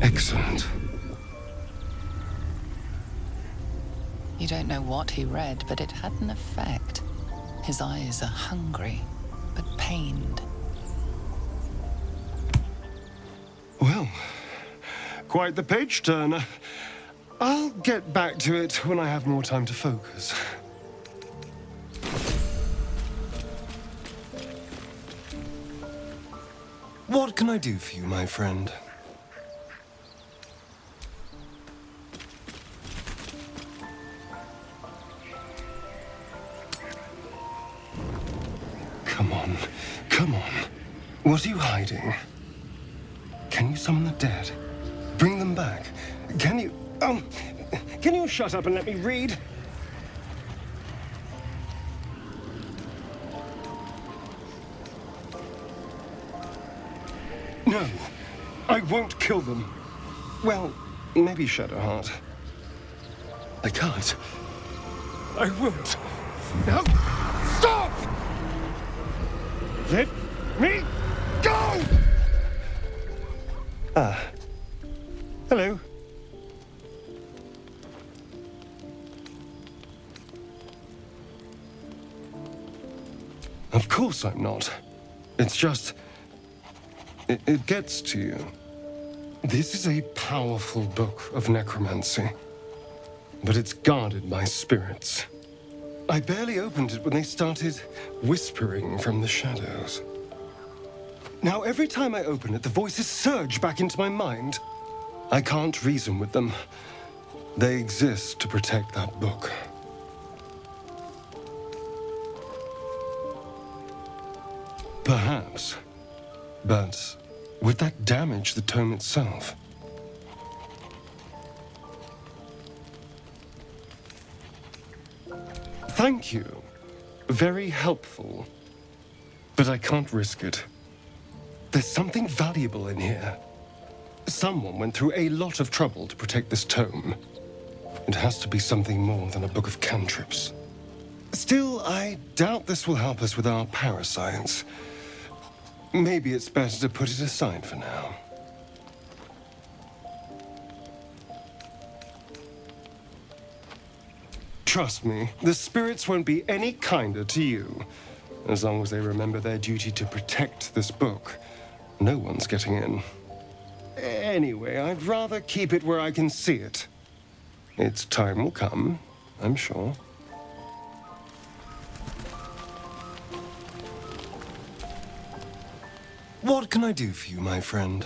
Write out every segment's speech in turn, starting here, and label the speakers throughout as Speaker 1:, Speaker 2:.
Speaker 1: Excellent.
Speaker 2: You don't know what he read, but it had an effect. His eyes are hungry, but pained.
Speaker 1: Well, quite the page turner. I'll get back to it when I have more time to focus. What can I do for you, my friend? Come on, come on. What are you hiding? Can you summon the dead? Bring them back. Can you shut up and let me read? No, I won't kill them. Well, maybe Shadowheart. I can't. I won't. No! Stop! Let me go! Ah. Hello. Of course I'm not. It's just... It gets to you. This is a powerful book of necromancy, but it's guarded by spirits. I barely opened it when they started whispering from the shadows. Now, every time I open it, the voices surge back into my mind. I can't reason with them. They exist to protect that book. Perhaps. But would that damage the tome itself? Thank you. Very helpful. But I can't risk it. There's something valuable in here. Someone went through a lot of trouble to protect this tome. It has to be something more than a book of cantrips. Still, I doubt this will help us with our parascience. Maybe it's better to put it aside for now. Trust me, the spirits won't be any kinder to you. As long as they remember their duty to protect this book, no one's getting in. Anyway, I'd rather keep it where I can see it. Its time will come, I'm sure. What can I do for you, my friend?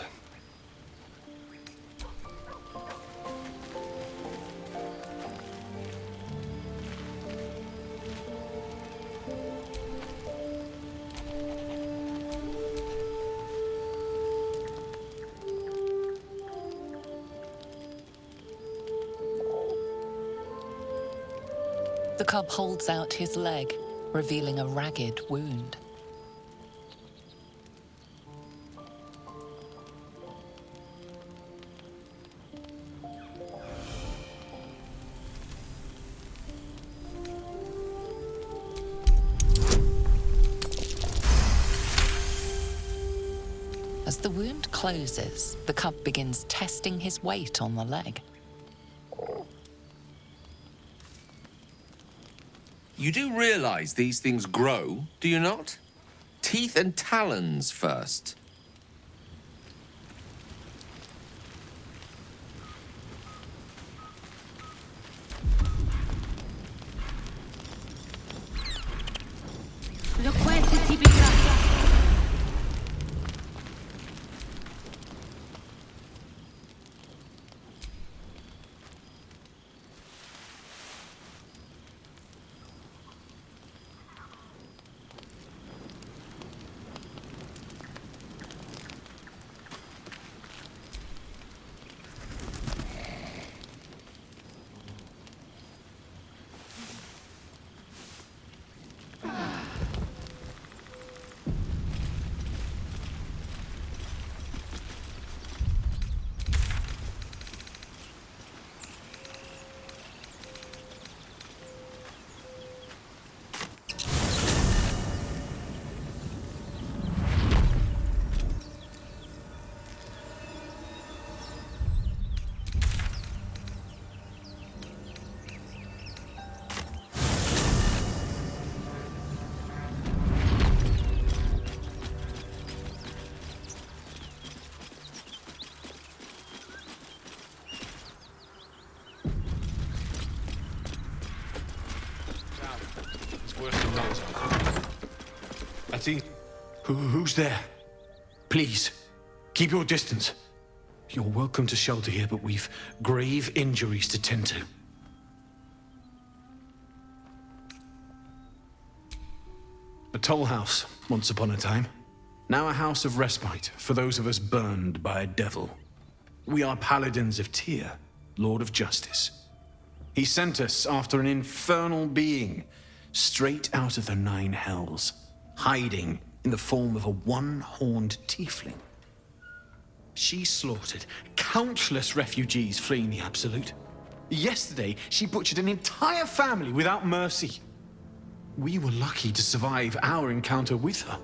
Speaker 2: The cub holds out his leg, revealing a ragged wound. As the wound closes, the cub begins testing his weight on the leg.
Speaker 3: You do realize these things grow, do you not? Teeth and talons first.
Speaker 4: Society. Who's there? Please, keep your distance. You're welcome to shelter here, but we've grave injuries to tend to. A toll house, once upon a time. Now a house of respite for those of us burned by a devil. We are paladins of Tyr, Lord of Justice. He sent us after an infernal being, straight out of the Nine Hells, hiding in the form of a one-horned tiefling. She slaughtered countless refugees fleeing the Absolute. Yesterday, she butchered an entire family without mercy. We were lucky to survive our encounter with her.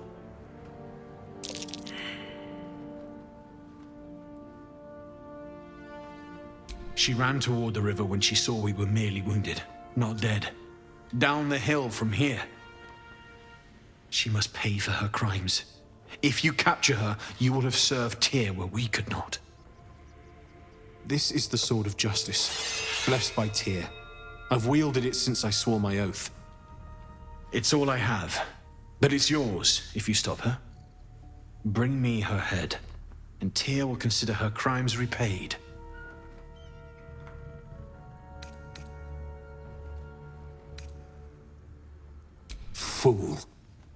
Speaker 4: She ran toward the river when she saw we were merely wounded, not dead. Down the hill from here. She must pay for her crimes. If you capture her, you will have served Tyr where we could not. This is the sword of justice, blessed by Tyr. I've wielded it since I swore my oath. It's all I have, but it's yours if you stop her. Bring me her head, and Tyr will consider her crimes repaid. Fool.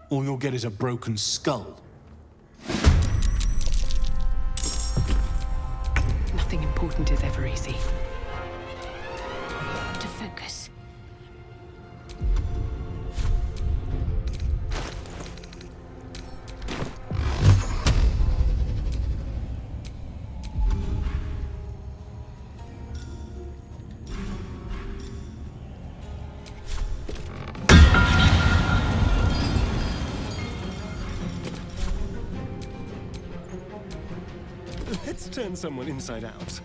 Speaker 4: All you'll get is a broken skull.
Speaker 5: Nothing important is ever easy. To focus.
Speaker 1: Let's turn someone inside out.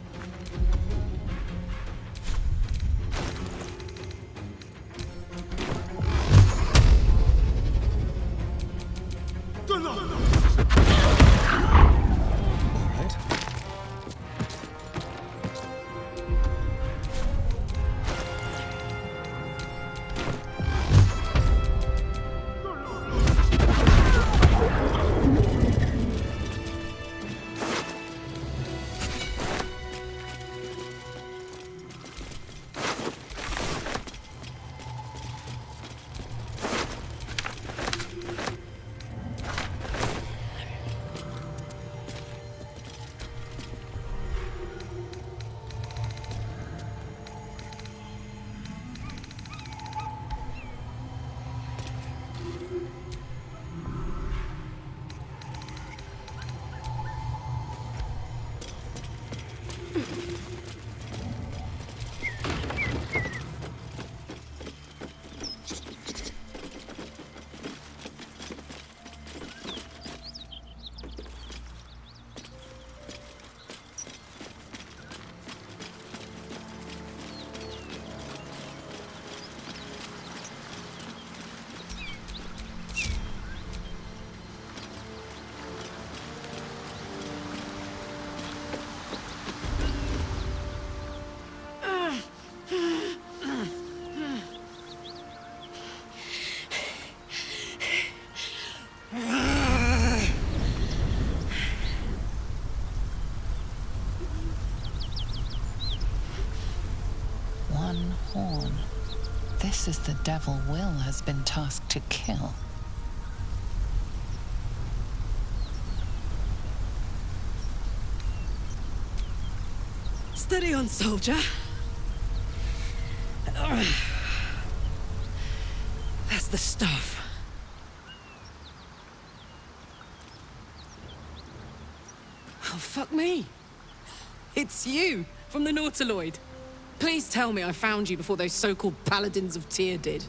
Speaker 2: One horn. This is the devil Will has been tasked to kill.
Speaker 5: Steady on, soldier. That's the stuff. Oh, fuck me. It's you, from the Nautiloid. Please tell me I found you before those so-called paladins of Tyr did.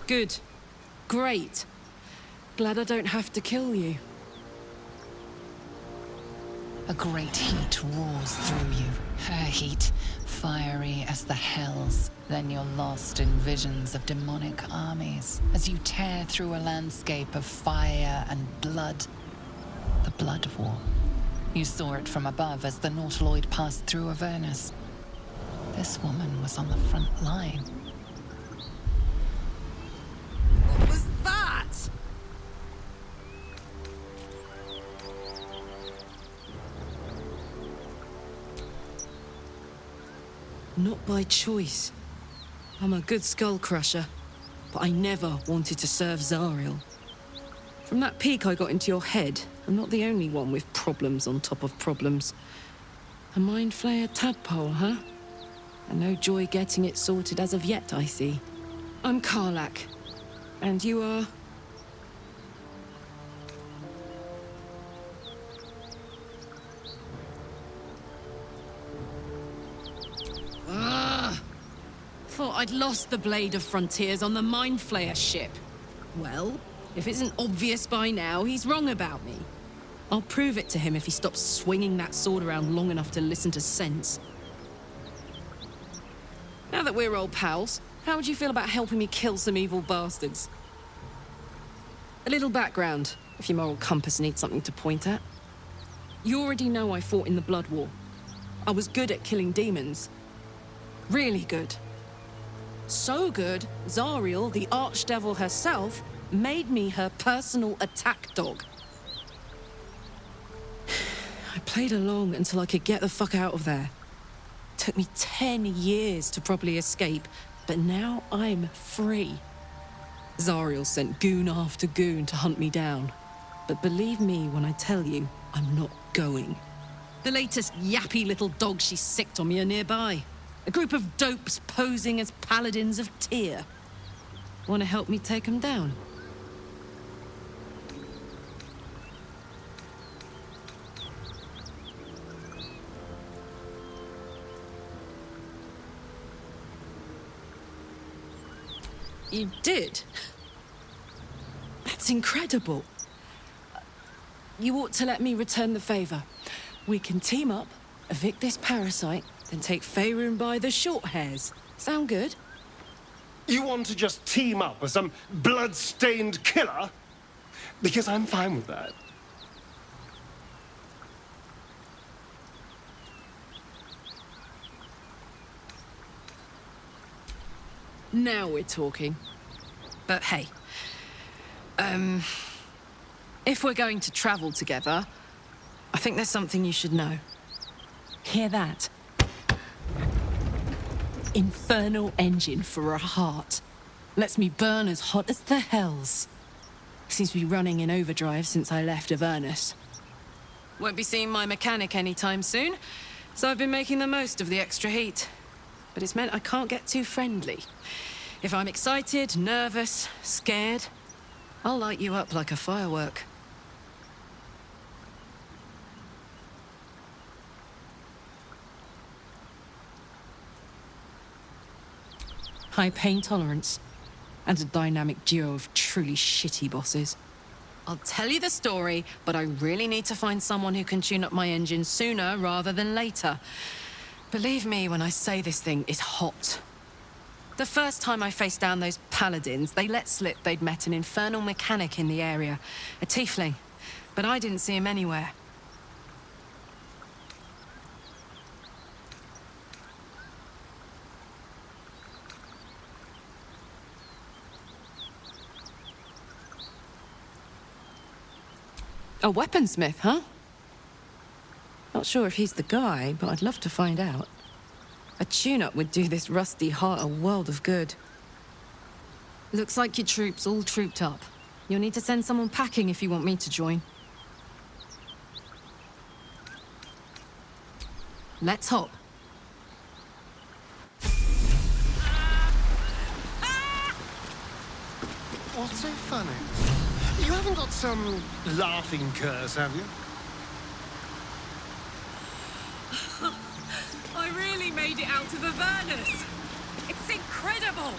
Speaker 5: Good. Great. Glad I don't have to kill you.
Speaker 2: A great heat roars through you, her heat, fiery as the hells. Then you're lost in visions of demonic armies as you tear through a landscape of fire and blood. The Blood War. You saw it from above as the Nautiloid passed through Avernus. This woman was on the front line.
Speaker 5: What was that? Not by choice. I'm a good skull crusher, but I never wanted to serve Zariel. From that peek I got into your head, I'm not the only one with problems on top of problems. A mind flayer tadpole, huh? And no joy getting it sorted as of yet, I see. I'm Karlak. And you are? Thought I'd lost the Blade of Frontiers on the Mind Flayer ship. Well, if it isn't obvious by now, he's wrong about me. I'll prove it to him if he stops swinging that sword around long enough to listen to sense. Now that we're old pals, how would you feel about helping me kill some evil bastards? A little background, if your moral compass needs something to point at. You already know I fought in the Blood War. I was good at killing demons. Really good. So good, Zariel, the Archdevil herself, made me her personal attack dog. I played along until I could get the fuck out of there. Took me 10 years to properly escape, but now I'm free. Zariel sent goon after goon to hunt me down. But believe me when I tell you, I'm not going. The latest yappy little dogs she sicked on me are nearby. A group of dopes posing as paladins of Tyr. Want to help me take them down? You did? That's incredible. You ought to let me return the favor. We can team up, evict this parasite, then take Faerun by the short hairs. Sound good?
Speaker 1: You want to just team up with some blood-stained killer? Because I'm fine with that.
Speaker 5: Now we're talking. But hey, if we're going to travel together, I think there's something you should know. Hear that? Infernal engine for a heart. Lets me burn as hot as the hells. Seems to be running in overdrive since I left Avernus. Won't be seeing my mechanic anytime soon, so I've been making the most of the extra heat. But it's meant I can't get too friendly. If I'm excited, nervous, scared, I'll light you up like a firework. High pain tolerance, and a dynamic duo of truly shitty bosses. I'll tell you the story, but I really need to find someone who can tune up my engine sooner rather than later. Believe me when I say this thing is hot. The first time I faced down those paladins, they let slip they'd met an infernal mechanic in the area, a tiefling, but I didn't see him anywhere. A weaponsmith, huh? Not sure if he's the guy, but I'd love to find out. A tune-up would do this rusty heart a world of good. Looks like your troops all trooped up. You'll need to send someone packing if you want me to join. Let's hop.
Speaker 1: What's so funny? You haven't got some laughing curse, have you?
Speaker 5: I really made it out of Avernus. It's incredible.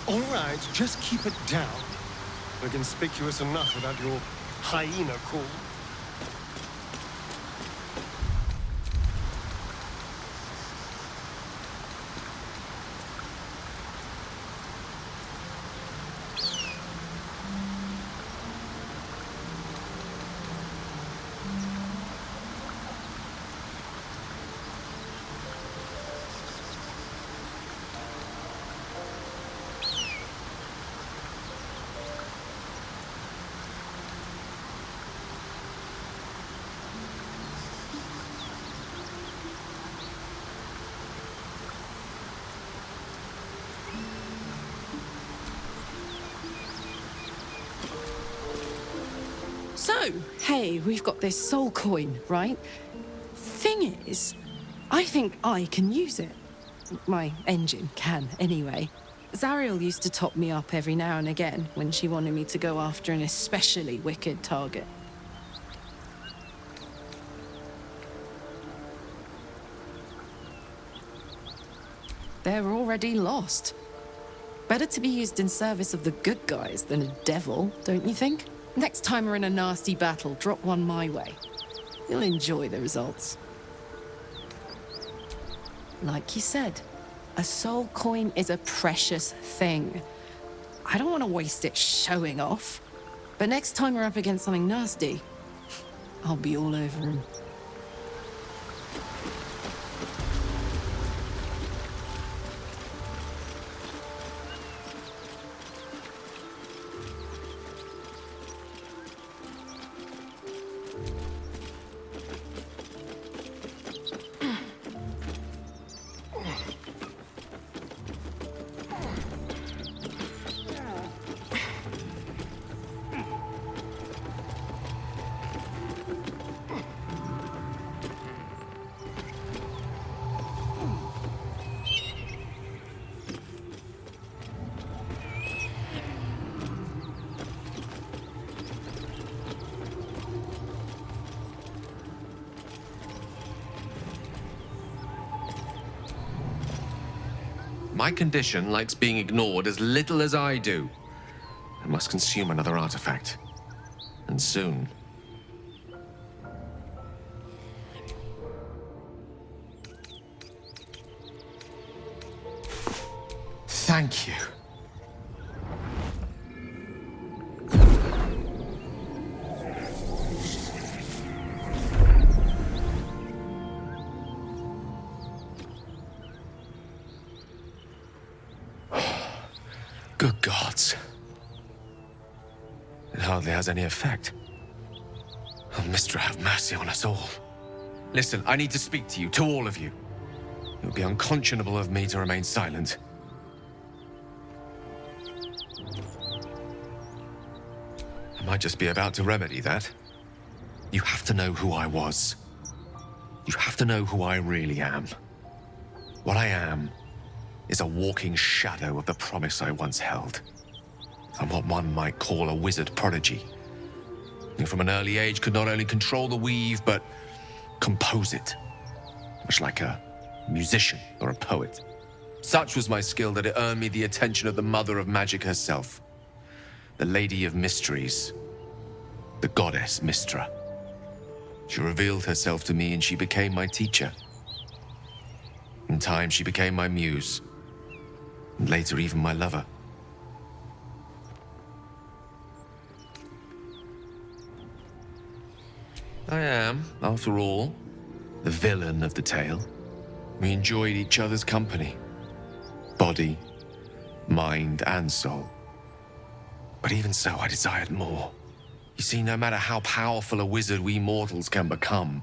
Speaker 1: All right, just keep it down. We're conspicuous enough without your hyena call.
Speaker 5: So, hey, we've got this soul coin, right? Thing is, I think I can use it. My engine can, anyway. Zariel used to top me up every now and again when she wanted me to go after an especially wicked target. They're already lost. Better to be used in service of the good guys than a devil, don't you think? Next time we're in a nasty battle, drop one my way. You'll enjoy the results. Like you said, a soul coin is a precious thing. I don't want to waste it showing off. But next time we're up against something nasty, I'll be all over him.
Speaker 3: My condition likes being ignored as little as I do. I must consume another artifact. And soon. Thank you. Good gods. It hardly has any effect. Oh, Mistra, have mercy on us all. Listen, I need to speak to you, to all of you. It would be unconscionable of me to remain silent. I might just be about to remedy that. You have to know who I was. You have to know who I really am. What I am is a walking shadow of the promise I once held. I'm what one might call a wizard prodigy, who from an early age could not only control the weave, but compose it, much like a musician or a poet. Such was my skill that it earned me the attention of the mother of magic herself, the Lady of Mysteries, the goddess Mistra. She revealed herself to me and she became my teacher. In time, she became my muse, and later even my lover. I am, after all, the villain of the tale. We enjoyed each other's company. Body, mind, and soul. But even so, I desired more. You see, no matter how powerful a wizard we mortals can become,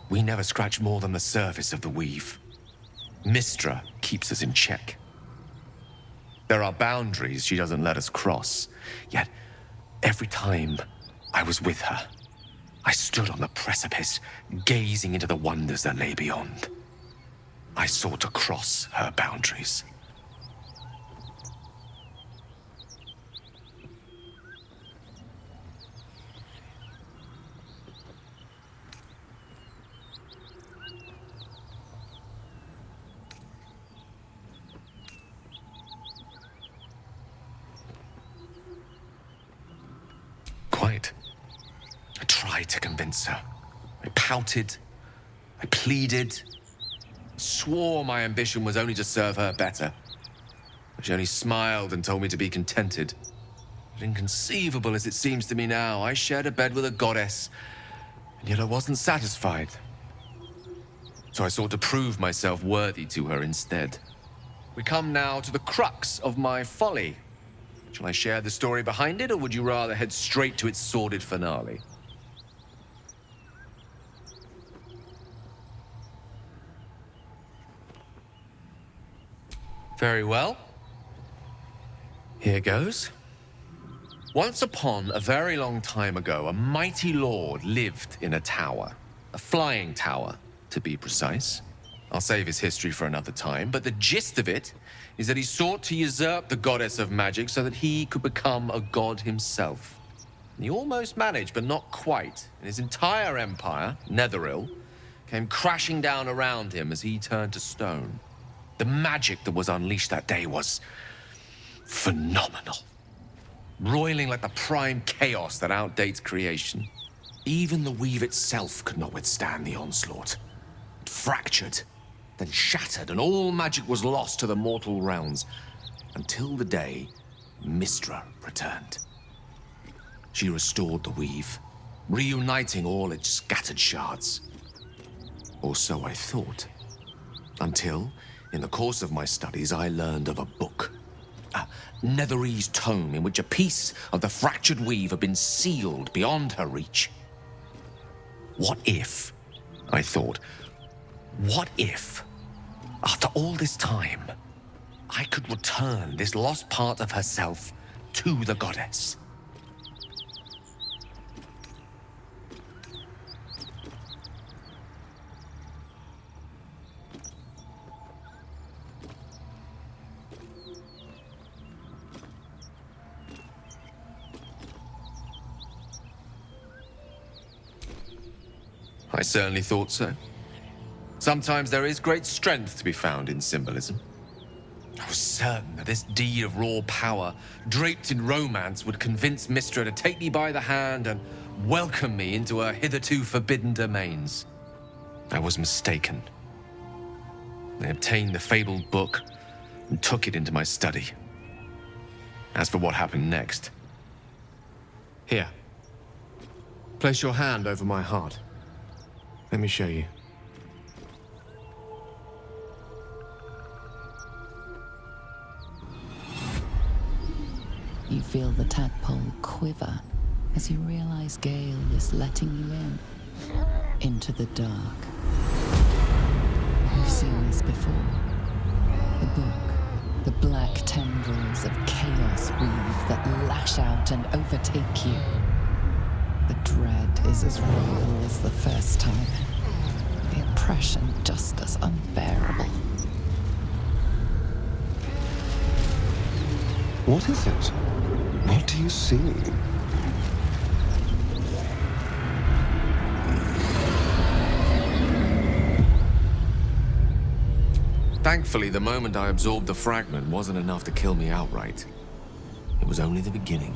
Speaker 3: we never scratch more than the surface of the weave. Mistra keeps us in check. There are boundaries she doesn't let us cross, yet every time I was with her, I stood on the precipice, gazing into the wonders that lay beyond. I sought to cross her boundaries. Quite. I tried to convince her. I pouted. I pleaded. Swore my ambition was only to serve her better. But she only smiled and told me to be contented. But inconceivable as it seems to me now, I shared a bed with a goddess, and yet I wasn't satisfied. So I sought to prove myself worthy to her instead. We come now to the crux of my folly. Shall I share the story behind it, or would you rather head straight to its sordid finale? Very well. Here goes. Once upon a very long time ago, a mighty lord lived in a tower. A flying tower, to be precise. I'll save his history for another time, but the gist of it is that he sought to usurp the goddess of magic so that he could become a god himself. And he almost managed, but not quite. And his entire empire, Netheril, came crashing down around him as he turned to stone. The magic that was unleashed that day was phenomenal. Roiling like the prime chaos that outdates creation. Even the weave itself could not withstand the onslaught. It fractured, then shattered, and all magic was lost to the mortal realms, until the day Mystra returned. She restored the weave, reuniting all its scattered shards. Or so I thought. Until, in the course of my studies, I learned of a book. A Netherese tome in which a piece of the fractured weave had been sealed beyond her reach. What if, I thought, what if, after all this time, I could return this lost part of herself to the goddess? I certainly thought so. Sometimes there is great strength to be found in symbolism. I was certain that this deed of raw power, draped in romance, would convince Mystra to take me by the hand and welcome me into her hitherto forbidden domains. I was mistaken. I obtained the fabled book and took it into my study. As for what happened next... Here. Place your hand over my heart. Let me show you.
Speaker 2: You feel the tadpole quiver as you realize Gale is letting you in, into the dark. You've seen this before. The book, the black tendrils of chaos weave that lash out and overtake you. The dread is as real as the first time. The oppression just as unbearable.
Speaker 1: What is it? What do you see?
Speaker 3: Thankfully, the moment I absorbed the fragment wasn't enough to kill me outright. It was only the beginning.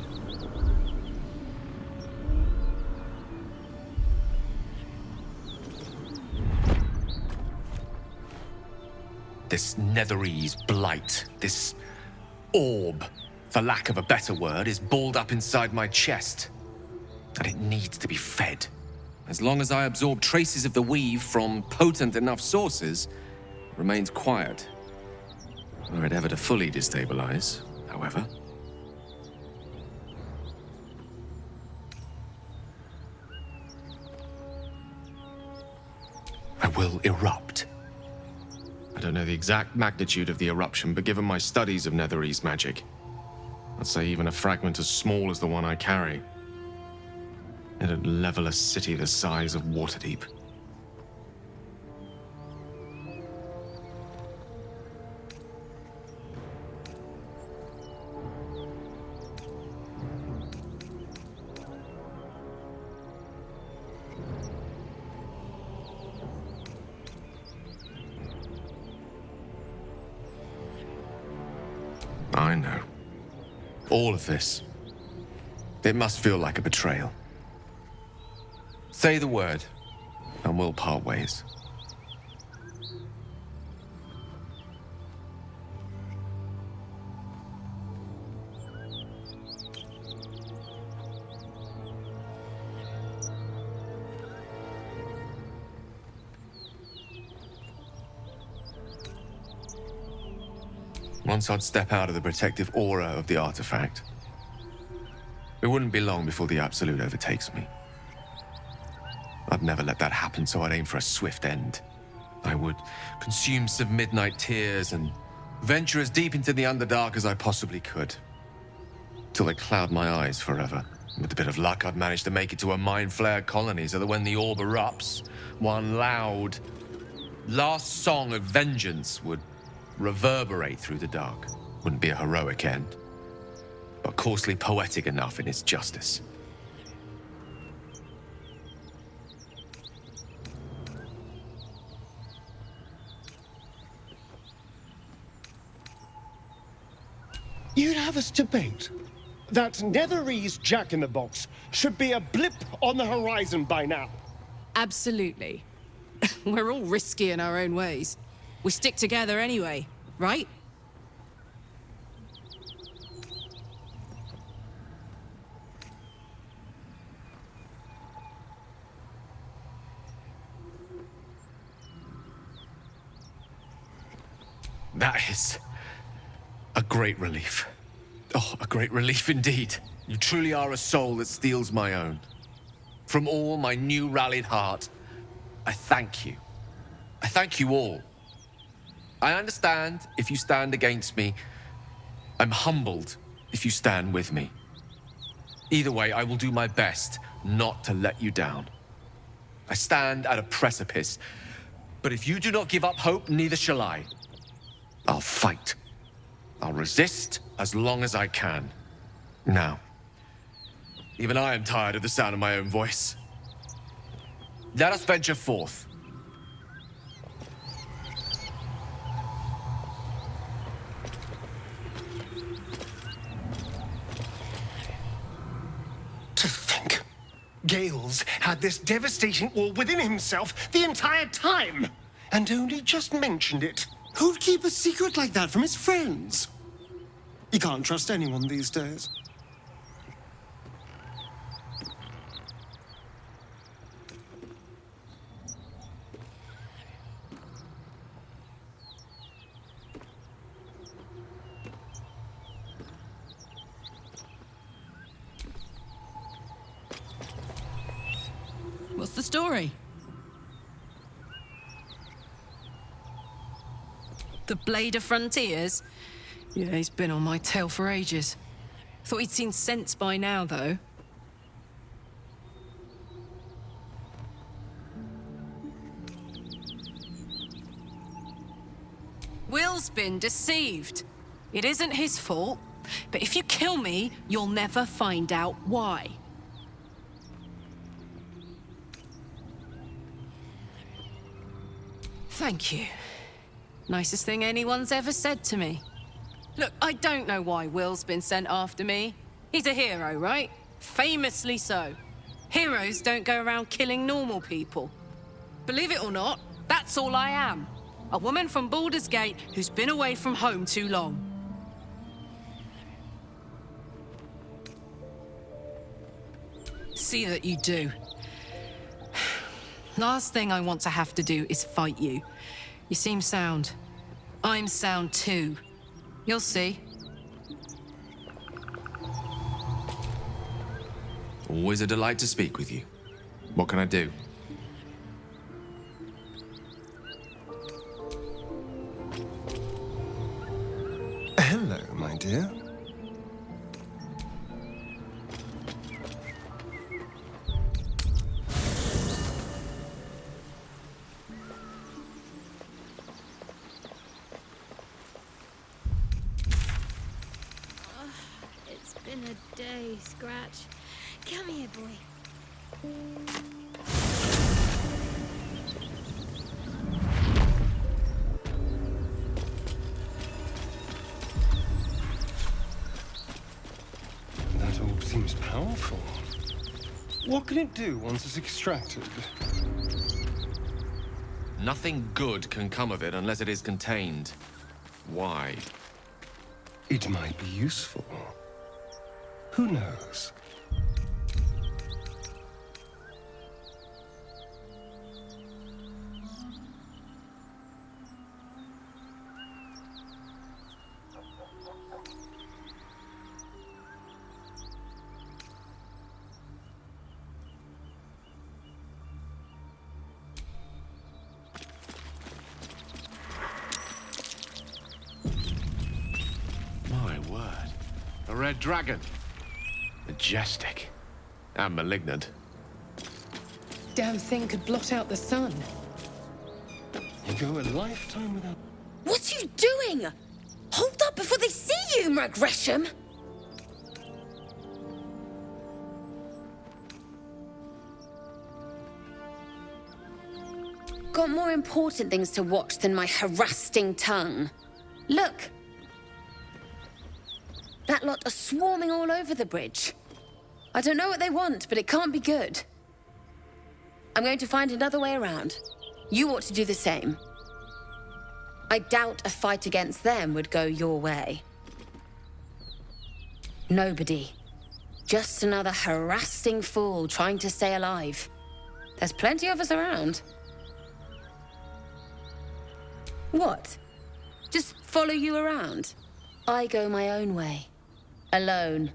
Speaker 3: This Netherese blight, this orb, for lack of a better word, is balled up inside my chest. And it needs to be fed. As long as I absorb traces of the weave from potent enough sources, it remains quiet. Were it ever to fully destabilize, however. I will erupt. I don't know the exact magnitude of the eruption, but given my studies of Netherese magic, I'd say even a fragment as small as the one I carry, it'd level a city the size of Waterdeep. I know. All of this. It must feel like a betrayal. Say the word, and we'll part ways. Once I'd step out of the protective aura of the artifact, it wouldn't be long before the Absolute overtakes me. I'd never let that happen, so I'd aim for a swift end. I would consume some midnight tears and venture as deep into the Underdark as I possibly could. till they cloud my eyes forever. With a bit of luck, I'd manage to make it to a mind-flare colony so that when the orb erupts, one loud, last song of vengeance would reverberate through the dark. Wouldn't be a heroic end, but coarsely poetic enough in its justice.
Speaker 6: You'd have us debate that Netherese Jack-in-the-Box should be a blip on the horizon by now.
Speaker 5: Absolutely. We're all risky in our own ways. We stick together anyway, right?
Speaker 3: That is a great relief. Oh, a great relief indeed. You truly are a soul that steals my own. From all my new rallied heart, I thank you. I thank you all. I understand if you stand against me. I'm humbled if you stand with me. Either way, I will do my best not to let you down. I stand at a precipice, but if you do not give up hope, neither shall I. I'll fight. I'll resist as long as I can. Now, even I am tired of the sound of my own voice. Let us venture forth.
Speaker 6: To think, Gales had this devastating war within himself the entire time, and only just mentioned it. Who'd keep a secret like that from his friends? You can't trust anyone these days.
Speaker 5: What's the story? The Blade of Frontiers? Yeah, he's been on my tail for ages. Thought he'd seen sense by now, though. Will's been deceived. It isn't his fault, but if you kill me, you'll never find out why. Thank you. Nicest thing anyone's ever said to me. Look, I don't know why Will's been sent after me. He's a hero, right? Famously so. Heroes don't go around killing normal people. Believe it or not, that's all I am. A woman from Baldur's Gate who's been away from home too long. See that you do. Last thing I want to have to do is fight you. You seem sound. I'm sound too. You'll see.
Speaker 3: Always a delight to speak with you. What can I do?
Speaker 1: Hello, my dear.
Speaker 7: It's been a day, Scratch. Come here, boy.
Speaker 1: That orb seems powerful. What can it do once it's extracted?
Speaker 3: Nothing good can come of it unless it is contained. Why?
Speaker 1: It might be useful. Who knows?
Speaker 3: My word. A red dragon. Majestic. And malignant.
Speaker 5: Damn thing could blot out the sun.
Speaker 1: You go a lifetime without...
Speaker 8: What are you doing? Hold up before they see you, Murg Gresham! Got more important things to watch than my harassing tongue. Look! That lot are swarming all over the bridge. I don't know what they want, but it can't be good. I'm going to find another way around. You ought to do the same. I doubt a fight against them would go your way. Nobody. Just another harassing fool trying to stay alive. There's plenty of us around. What? Just follow you around? I go my own way. Alone.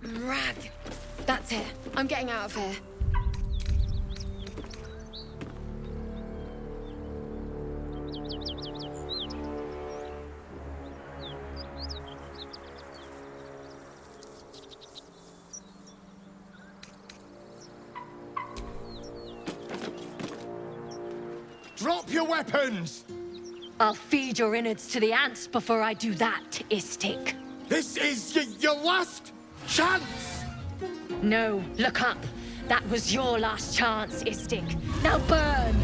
Speaker 8: Rag. That's it. I'm getting out of here.
Speaker 6: Drop your weapons!
Speaker 9: I'll feed your innards to the ants before I do that, Istik.
Speaker 6: This is your last chance!
Speaker 9: No, look up. That was your last chance, Istik. Now burn!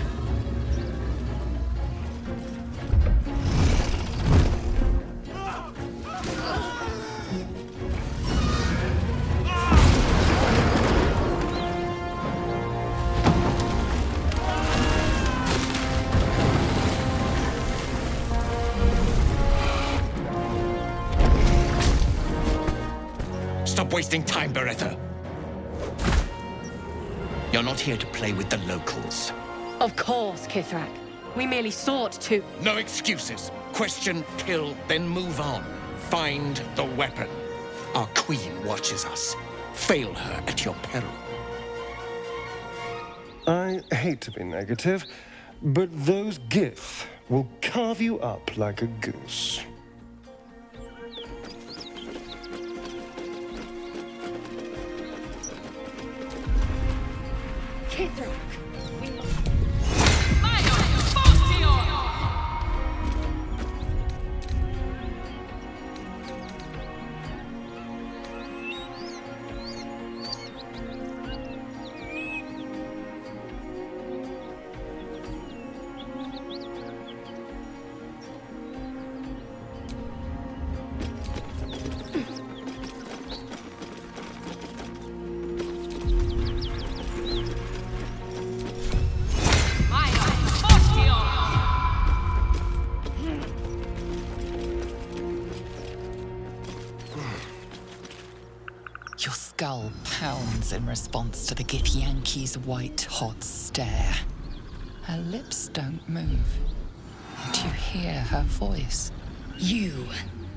Speaker 10: Stop wasting time, Beretta. You're not here to play with the locals.
Speaker 9: Of course, Kithrak. We merely sought to...
Speaker 10: No excuses. Question, kill, then move on. Find the weapon. Our queen watches us. Fail her at your peril.
Speaker 1: I hate to be negative, but those Gith will carve you up like a goose.
Speaker 9: Kithrak!
Speaker 2: Your skull pounds in response to the Githyanki's white, hot stare. Her lips don't move, but you hear her voice.
Speaker 9: You,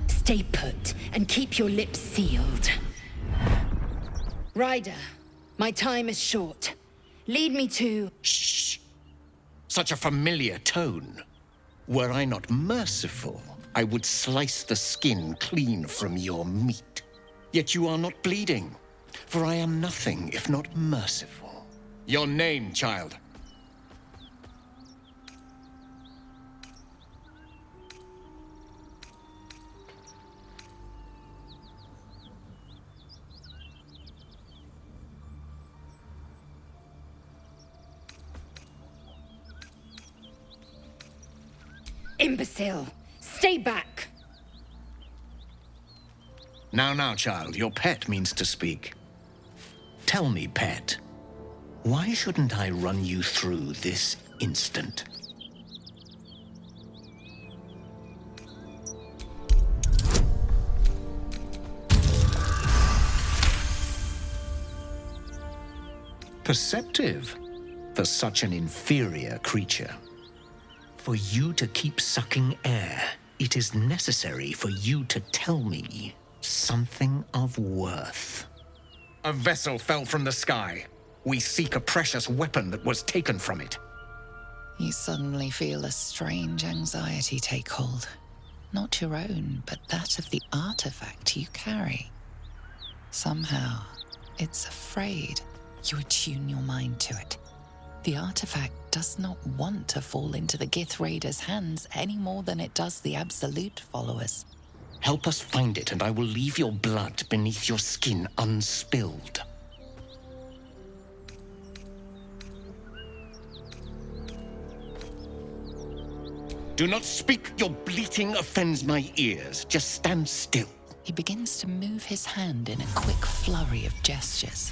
Speaker 9: stay put and keep your lips sealed. Ryder, my time is short. Lead me to...
Speaker 10: Shh! Such a familiar tone. Were I not merciful, I would slice the skin clean from your meat. Yet you are not bleeding, for I am nothing if not merciful. Your name, child?
Speaker 9: Imbecile! Stay back!
Speaker 10: Now, child, your pet means to speak. Tell me, pet, why shouldn't I run you through this instant? Perceptive for such an inferior creature. For you to keep sucking air, it is necessary for you to tell me something of worth. A vessel fell from the sky. We seek a precious weapon that was taken from it.
Speaker 2: You suddenly feel a strange anxiety take hold. Not your own, but that of the artifact you carry. Somehow, it's afraid. You attune your mind to it. The artifact does not want to fall into the Gith Raiders' hands any more than it does the Absolute followers.
Speaker 10: Help us find it, and I will leave your blood beneath your skin unspilled. Do not speak. Your bleating offends my ears. Just stand still.
Speaker 2: He begins to move his hand in a quick flurry of gestures.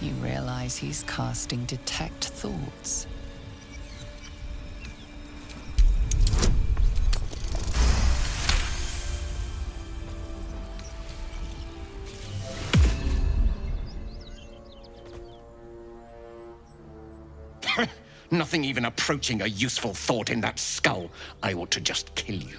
Speaker 2: You realize he's casting Detect Thoughts.
Speaker 10: Nothing even approaching a useful thought in that skull. I ought to just kill you.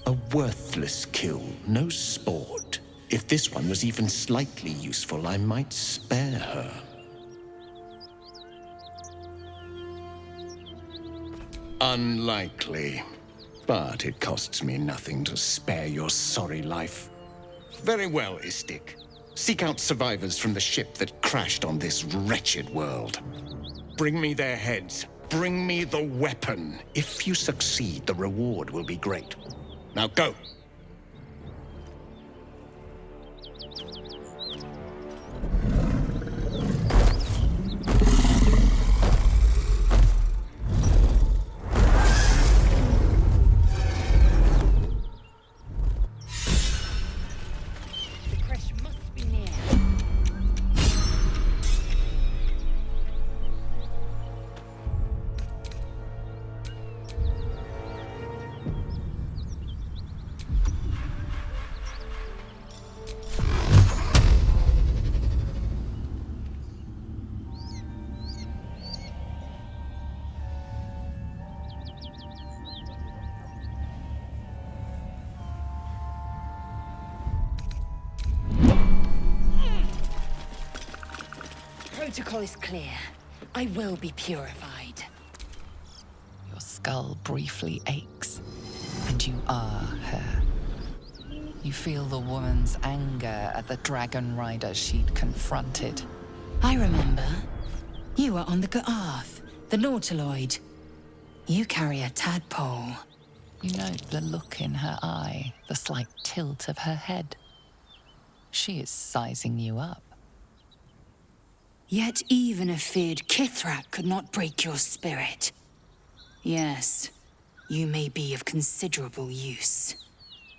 Speaker 10: A worthless kill, no sport. If this one was even slightly useful, I might spare her. Unlikely. But it costs me nothing to spare your sorry life. Very well, Istik. Seek out survivors from the ship that crashed on this wretched world. Bring me their heads. Bring me the weapon. If you succeed, the reward will be great. Now go.
Speaker 9: Protocol is clear. I will be purified.
Speaker 2: Your skull briefly aches, and you are her. You feel the woman's anger at the dragon rider she'd confronted.
Speaker 8: I remember. You were on the Ga'ath, the Nautiloid. You carry a tadpole.
Speaker 2: You note the look in her eye, the slight tilt of her head. She is sizing you up.
Speaker 8: Yet even a feared Kithrak could not break your spirit. Yes, you may be of considerable use.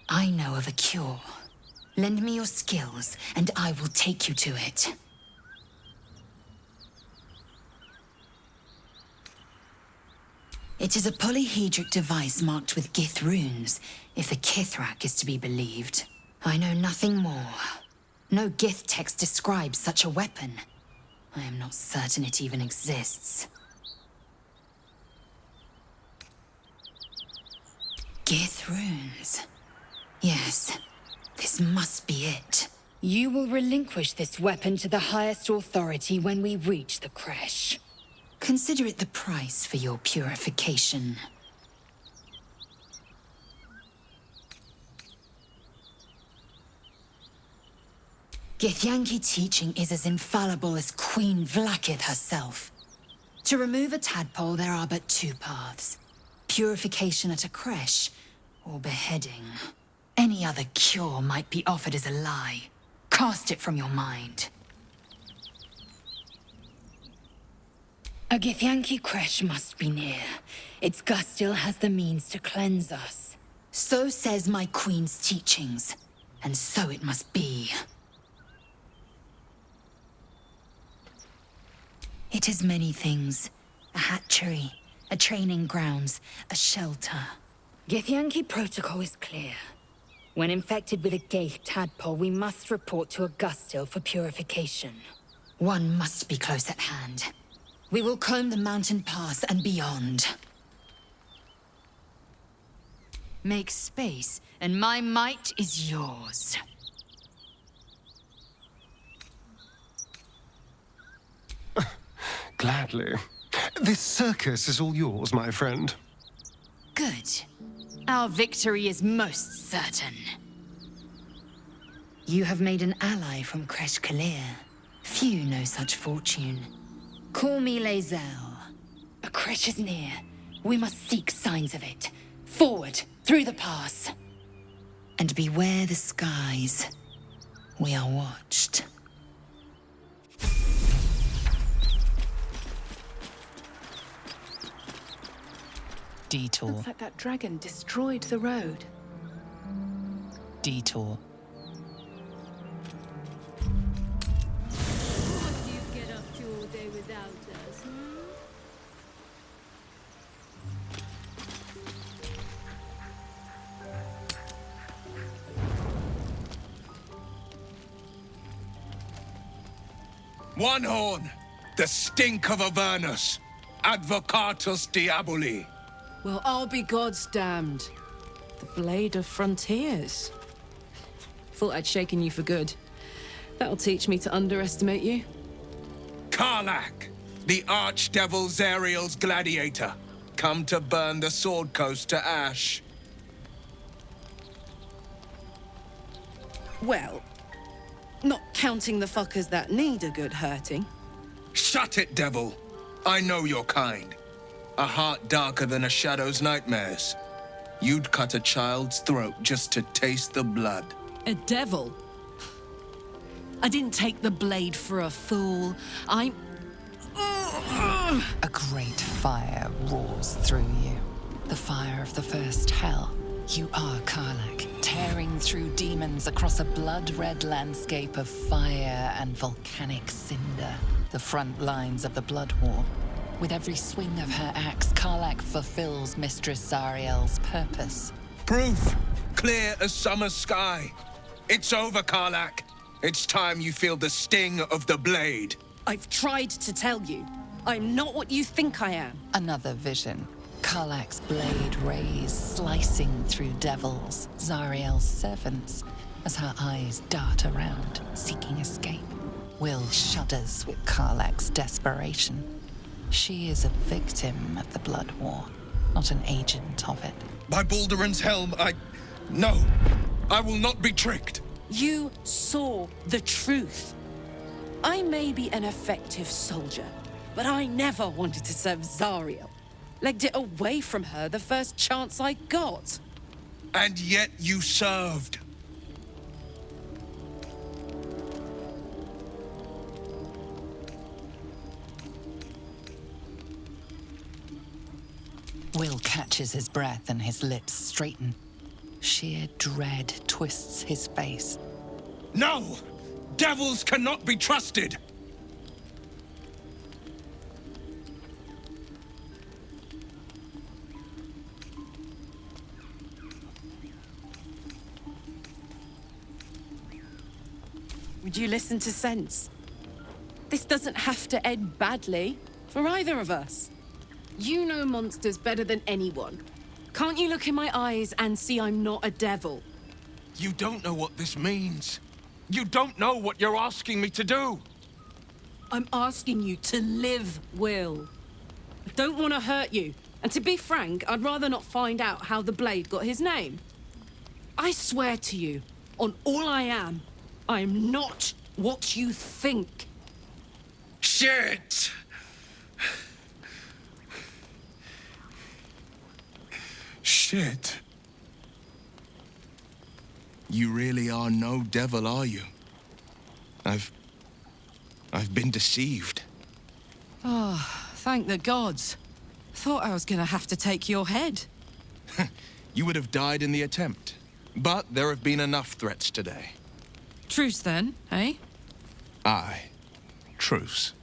Speaker 8: I know of a cure. Lend me your skills, and I will take you to it. It is a polyhedric device marked with Gith runes, if the Kithrak is to be believed. I know nothing more. No Gith text describes such a weapon. I am not certain it even exists. Gith runes. Yes, this must be it. You will relinquish this weapon to the highest authority when we reach the creche. Consider it the price for your purification. Githyanki teaching is as infallible as Queen Vlaakith herself. To remove a tadpole, there are but two paths. Purification at a creche, or beheading. Any other cure might be offered as a lie. Cast it from your mind. A Githyanki creche must be near. Its Gustil has the means to cleanse us. So says my queen's teachings, and so it must be. It is many things. A hatchery, a training grounds, a shelter. Githyanki protocol is clear. When infected with a Gaith tadpole, we must report to a Gustil for purification. One must be close at hand.
Speaker 2: We will comb the mountain pass and beyond. Make space, and my might is yours.
Speaker 1: Gladly. This circus is all yours, my friend.
Speaker 2: Good. Our victory is most certain. You have made an ally from Kresh Kalir. Few know such fortune. Call me Lae'zel. A Kresh is near. We must seek signs of it. Forward, through the pass. And beware the skies. We are watched. Detour.
Speaker 5: Looks like that dragon destroyed the road.
Speaker 2: Detour.
Speaker 7: What do you get up to all day without us, hmm?
Speaker 11: One horn, the stink of Avernus, Advocatus Diaboli.
Speaker 5: Well, I'll be God's damned. The Blade of Frontiers. Thought I'd shaken you for good. That'll teach me to underestimate you.
Speaker 11: Karlach, the Archdevil Zariel's gladiator, come to burn the Sword Coast to ash.
Speaker 5: Well, not counting the fuckers that need a good hurting.
Speaker 11: Shut it, devil. I know your kind. A heart darker than a shadow's nightmares. You'd cut a child's throat just to taste the blood.
Speaker 5: A devil? I didn't take the blade for a fool. I'm...
Speaker 2: A great fire roars through you. The fire of the first hell. You are Karlach, tearing through demons across a blood-red landscape of fire and volcanic cinder. The front lines of the Blood War. With every swing of her axe, Karlach fulfills Mistress Zariel's purpose.
Speaker 11: Proof, clear as summer sky. It's over, Karlach. It's time you feel the sting of the blade.
Speaker 5: I've tried to tell you. I'm not what you think I am.
Speaker 2: Another vision. Karlach's blade rays slicing through devils, Zariel's servants, as her eyes dart around, seeking escape. Will shudders with Karlach's desperation. She is a victim of the Blood War, not an agent of it.
Speaker 11: By Balduran's helm, No, I will not be tricked.
Speaker 5: You saw the truth. I may be an effective soldier, but I never wanted to serve Zariel. Legged it away from her the first chance I got.
Speaker 11: And yet you served.
Speaker 2: Will catches his breath and his lips straighten. Sheer dread twists his face.
Speaker 11: No! Devils cannot be trusted!
Speaker 5: Would you listen to sense? This doesn't have to end badly for either of us. You know monsters better than anyone. Can't you look in my eyes and see I'm not a devil?
Speaker 11: You don't know what this means. You don't know what you're asking me to do.
Speaker 5: I'm asking you to live, Will. I don't want to hurt you. And to be frank, I'd rather not find out how the Blade got his name. I swear to you, on all I am not what you think.
Speaker 11: Shit! Shit. You really are no devil, are you? I've been deceived.
Speaker 5: Oh, thank the gods. Thought I was gonna have to take your head.
Speaker 11: You would have died in the attempt. But there have been enough threats today.
Speaker 5: Truce then, eh?
Speaker 11: Aye. Truce.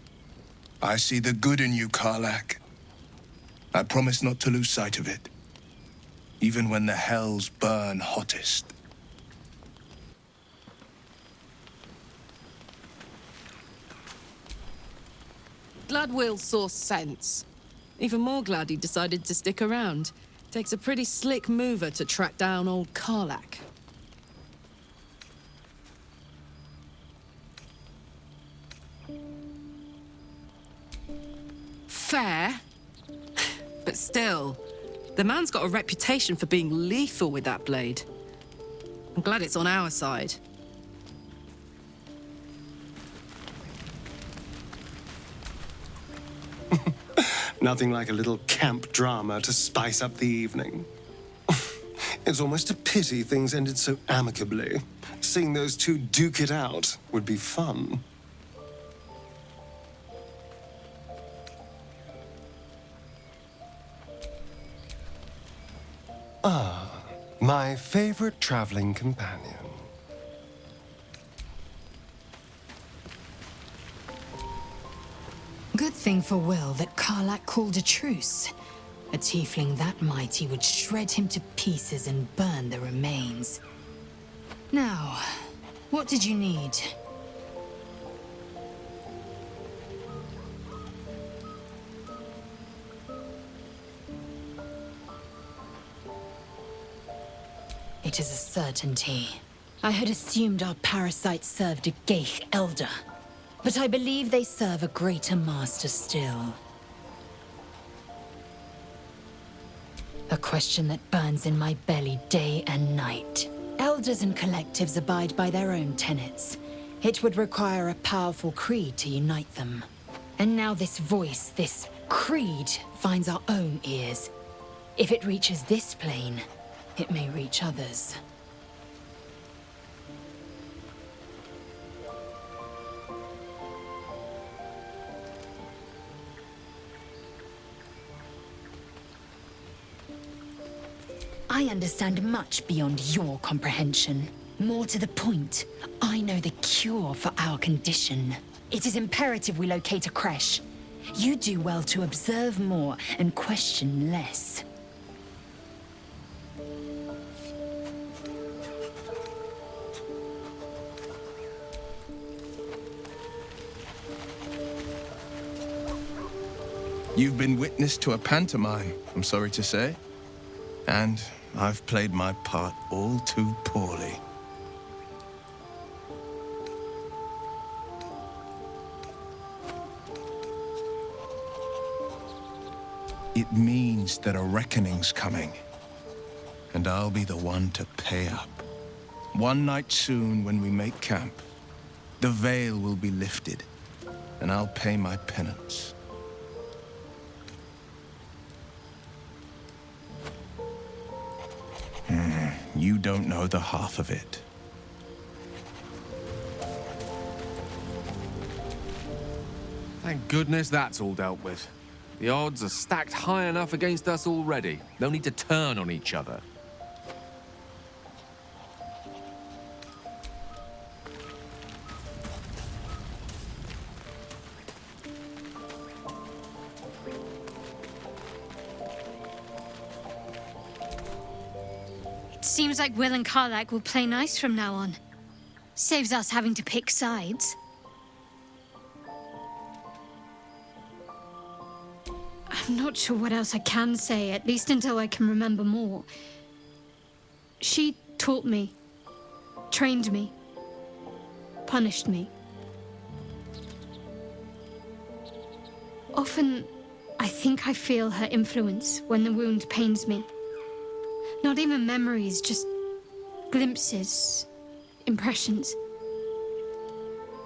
Speaker 11: I see the good in you, Karlach. I promise not to lose sight of it. Even when the hells burn hottest.
Speaker 5: Glad Will saw sense. Even more glad he decided to stick around. Takes a pretty slick mover to track down old Karlak. Fair. But still, the man's got a reputation for being lethal with that blade. I'm glad it's on our side.
Speaker 6: Nothing like a little camp drama to spice up the evening. It's almost a pity things ended so amicably. Seeing those two duke it out would be fun. Ah, my favorite traveling companion.
Speaker 2: Good thing for Will that Karlak called a truce. A tiefling that mighty would shred him to pieces and burn the remains. Now, what did you need? It is a certainty. I had assumed our parasites served a Geich elder, but I believe they serve a greater master still. A question that burns in my belly day and night. Elders and collectives abide by their own tenets. It would require a powerful creed to unite them. And now this voice, this creed, finds our own ears. If it reaches this plane, it may reach others. I understand much beyond your comprehension. More to the point, I know the cure for our condition. It is imperative we locate a creche. You do well to observe more and question less.
Speaker 11: You've been witness to a pantomime, I'm sorry to say. And I've played my part all too poorly. It means that a reckoning's coming. And I'll be the one to pay up. One night soon when we make camp, the veil will be lifted, and I'll pay my penance. You don't know the half of it.
Speaker 3: Thank goodness that's all dealt with. The odds are stacked high enough against us already. No need to turn on each other.
Speaker 7: Seems like Will and Karlak will play nice from now on. Saves us having to pick sides. I'm not sure what else I can say, at least until I can remember more. She taught me, trained me, punished me. Often, I think I feel her influence when the wound pains me. Not even memories, just glimpses, impressions.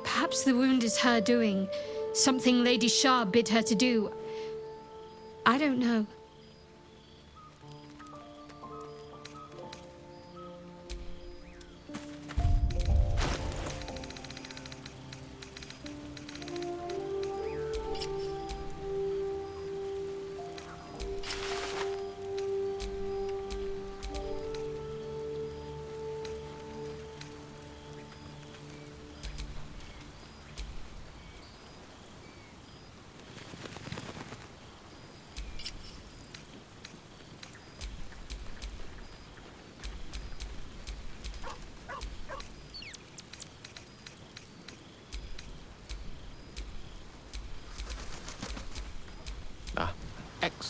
Speaker 7: Perhaps the wound is her doing, something Lady Shah bid her to do. I don't know.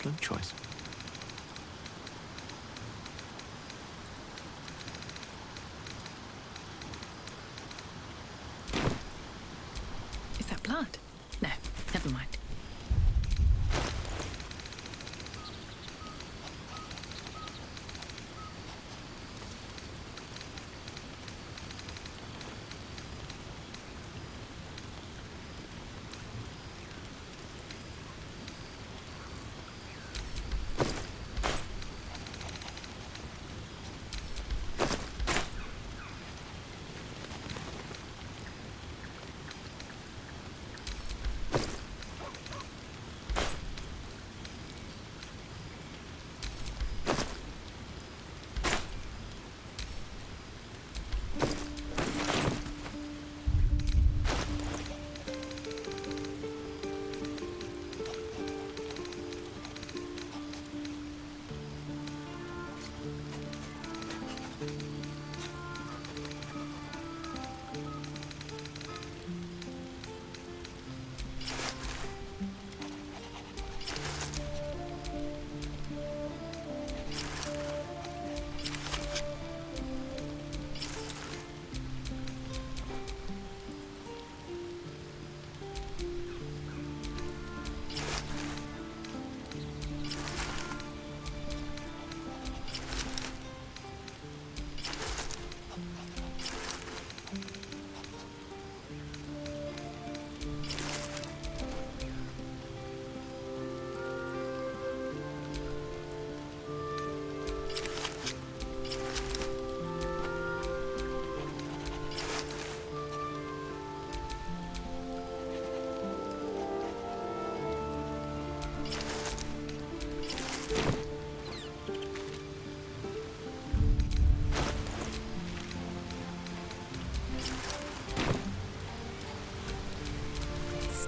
Speaker 3: Excellent choice.
Speaker 12: Is that blood? No, never mind.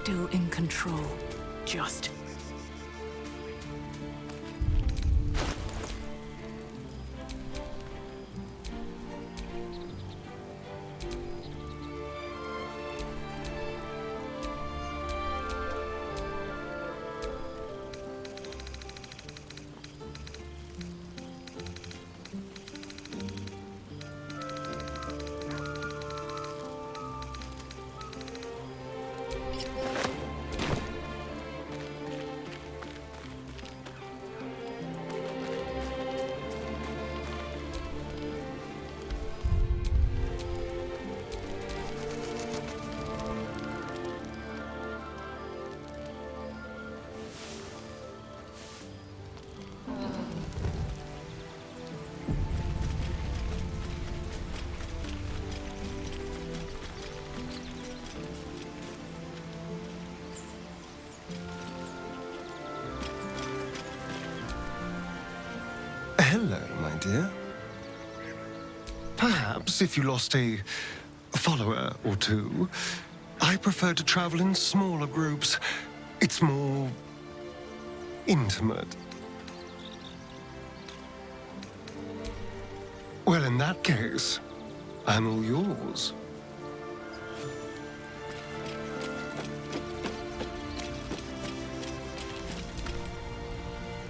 Speaker 12: Still in control. Just.
Speaker 1: Hello, my dear. Perhaps if you lost a follower or two, I prefer to travel in smaller groups. It's more intimate. Well, in that case, I'm all yours.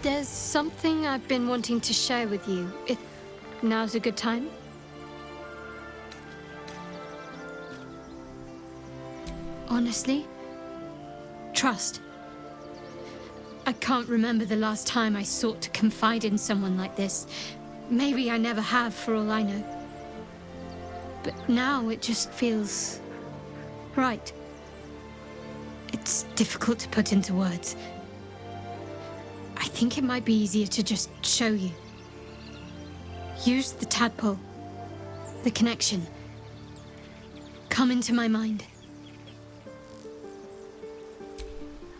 Speaker 7: There's something I've been wanting to share with you, if now's a good time. Honestly, trust. I can't remember the last time I sought to confide in someone like this. Maybe I never have, for all I know. But now it just feels right. It's difficult to put into words. I think it might be easier to just show you. Use the tadpole, the connection. Come into my mind.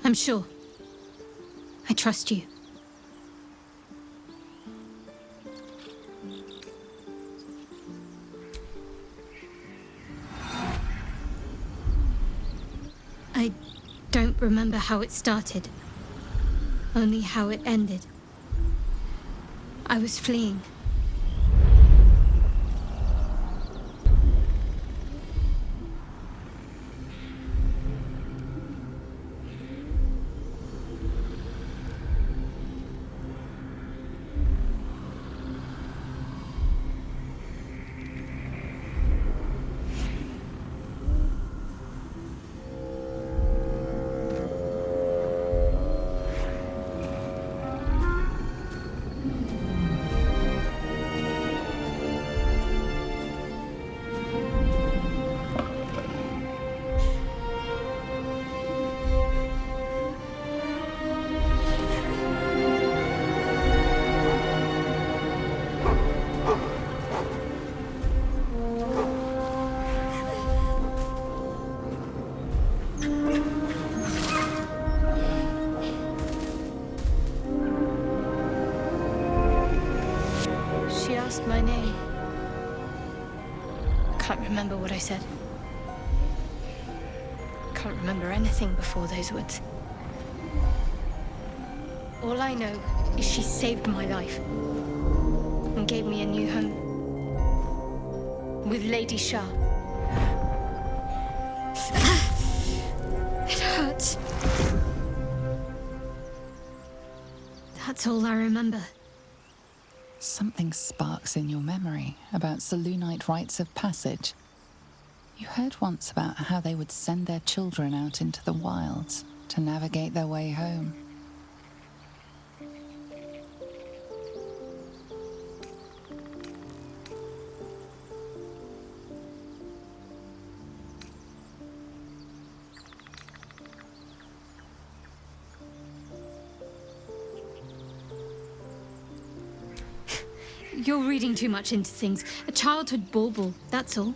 Speaker 7: I'm sure. I trust you. I don't remember how it started. Only how it ended. I was fleeing. My name. I can't remember what I said. Can't remember anything before those words. All I know is she saved my life and gave me a new home with Lady Shah. It hurts. That's all I remember.
Speaker 2: Something sparks in your memory about Selûnite rites of passage. You heard once about how they would send their children out into the wilds to navigate their way home.
Speaker 7: You're reading too much into things. A childhood bauble, that's all.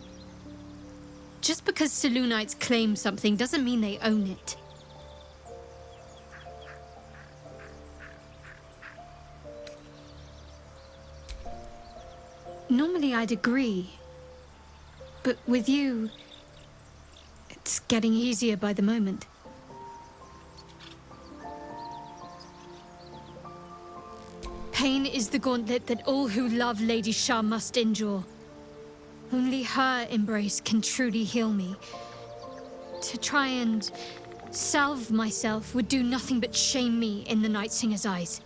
Speaker 7: Just because Selûnites claim something doesn't mean they own it. Normally I'd agree. But with you, it's getting easier by the moment. Pain is the gauntlet that all who love Lady Shah must endure. Only her embrace can truly heal me. To try and salve myself would do nothing but shame me in the Night Singer's eyes.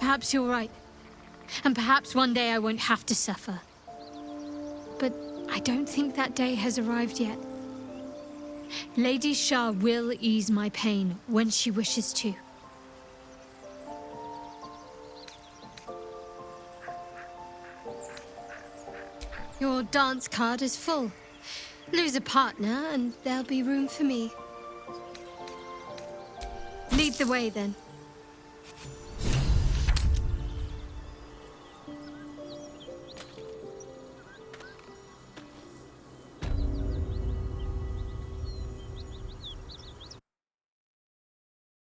Speaker 7: Perhaps you're right. And perhaps one day I won't have to suffer. But I don't think that day has arrived yet. Lady Shah will ease my pain when she wishes to. Your dance card is full. Lose a partner and there'll be room for me. Lead the way then.